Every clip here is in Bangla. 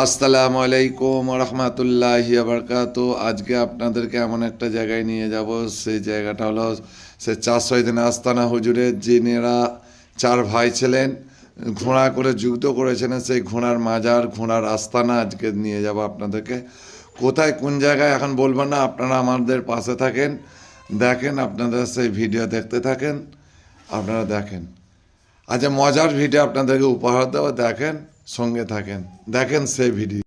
আসসালামু আলাইকুম রহমতুল্লাহি বারকাতু। আজকে আপনাদেরকে এমন একটা জায়গায় নিয়ে যাব, সেই জায়গাটা হলো সে 400 আস্তানা হুজুরের, যিনিরা 4 ভাই ছিলেন, ঘোড়া করে যুদ্ধ করেছিলেন। সেই ঘোড়ার মাজার, ঘোড়ার আস্তানা আজকে নিয়ে যাব আপনাদেরকে। কোথায় কোন জায়গায় এখন বলবো না, আপনারা আমাদের পাশে থাকেন, দেখেন, আপনাদের সেই ভিডিও দেখতে থাকেন, আপনারা দেখেন। আচ্ছা, মজার ভিডিও আপনাদেরকে উপহার দেওয়া, দেখেন, সঙ্গে থাকেন, দেখেন সেই ভিডিও।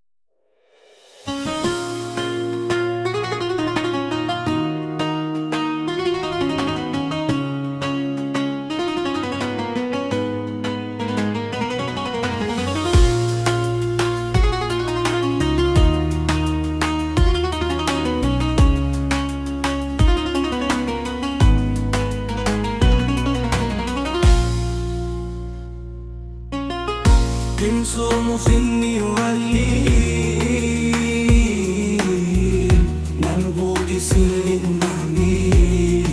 انصروا فيني ولي نربو بسر النميل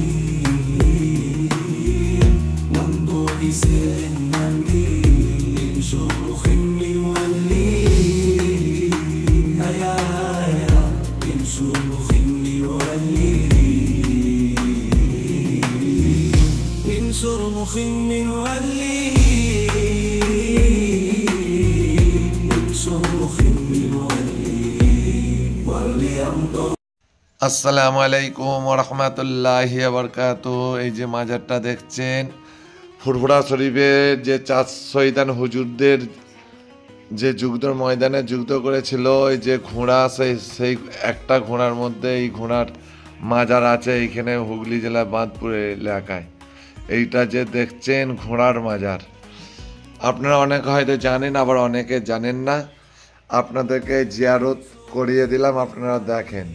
نربو بسر النميل انصروا فيني ولي يا انصروا فيني ولي انصروا فيني ولي আসসালামু আলাইকুম রহমতুল্লাহি বারকাতু। এই যে মাজারটা দেখছেন, ফুরফুরা শরীফের যে 4 শহীদান হুজুরদের যে যুদ্ধর ময়দানে যুদ্ধ করেছিল, এই যে ঘোড়া, সেই একটা ঘোড়ার মধ্যে এই ঘোড়ার মাজার আছে এইখানে, হুগলি জেলার বাঁধপুর এলাকায়। এইটা যে দেখছেন ঘোড়ার মাজার, আপনারা অনেকে হয়তো জানেন, আবার অনেকে জানেন না। আপনাদেরকে জিয়ারত করিয়ে দিলাম, আপনারা দেখেন।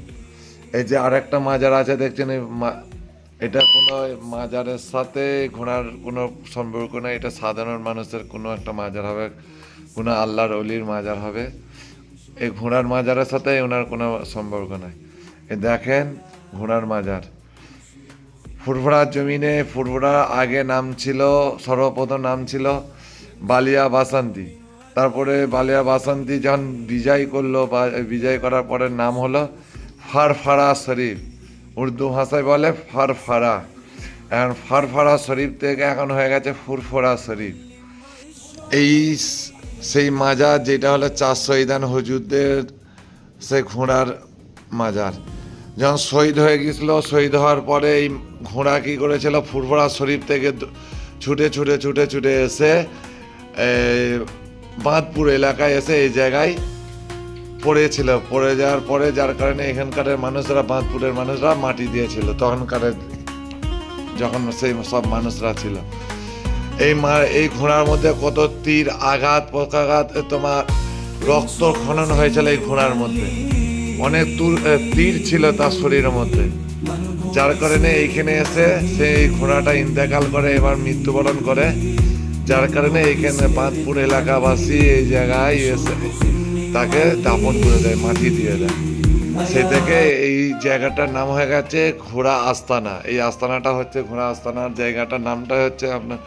এই যে আরেকটা মাজার আছে দেখছেন, এটা কোনো মাজারের সাথে ঘোড়ার কোনো সম্পর্ক নাই। এটা সাধারণ মানুষের কোনো একটা মাজার হবে, কোনো আল্লাহর অলির মাজার হবে। এই ঘোড়ার মাজারের সাথে ওনার কোনো সম্পর্ক নাই। এই দেখেন ঘোড়ার মাজার। ফুরফুরার জমিনে, ফুরফুরা আগে নাম ছিল, সর্বপ্রথম নাম ছিল বালিয়া বাসন্তী। তারপরে বালিয়া বাসন্তী যখন বিজয় করলো, বা বিজয় করার পরে নাম হলো ফারফারা শরীফ। উর্দু ভাষায় বলে ফারফারা। এখন ফারফারা শরীফ থেকে এখন হয়ে গেছে ফুরফুরা শরীফ। এই সেই মাজার যেটা হলো 4 শহীদান হুজুরদের সেই ঘোড়ার মাজার। যখন শহীদ হয়ে গেছিল, শহীদ হওয়ার পরে এই ঘোড়া কী করেছিল, ফুরফুরা শরীফ থেকে ছুটে ছুটে ছুটে ছুটে এসে বাঁধপুর এলাকায় এসে এই জায়গায় পড়েছিল। পড়ে যাওয়ার পরে যার কারণে এখানকার মানুষরা, বাঁধপুরের মানুষরা মাটি দিয়েছিল তখনকার, যখন সেই সব মানুষরা ছিল। এই ঘোড়ার মধ্যে কত তীর আঘাত প্রকাঘাত, তোমার রক্ত খনন হয়েছিল এই ঘোড়ার মধ্যে। অনেক তীর ছিল তার শরীরের মধ্যে, যার কারণে এইখানে এসে সেই ঘোড়াটা ইন্তেকাল করে, এবার মৃত্যুবরণ করে। যার কারণে এইখানে বাঁধপুর এলাকাবাসী এই জায়গায় এসে তাকে দাফন করে দেয়, মাটি দিয়ে দেয়। সেই থেকে এই জায়গাটার নাম হয়ে গেছে ঘোড়া আস্তানা। এই আস্তানাটা হচ্ছে ঘোড়া আস্তানার জায়গাটার নামটা হচ্ছে আপনার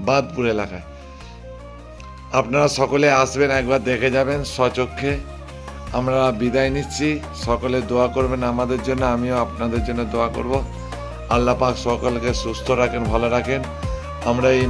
বাঁধপুর এলাকায়। আপনারা সকলে আসবেন, একবার দেখে যাবেন স্বচক্ষে। আমরা বিদায় নিচ্ছি, সকলে দোয়া করবেন আমাদের জন্য, আমিও আপনাদের জন্য দোয়া করব। আল্লাহ পাক সকলকে সুস্থ রাখেন, ভালো রাখেন। আমরা এই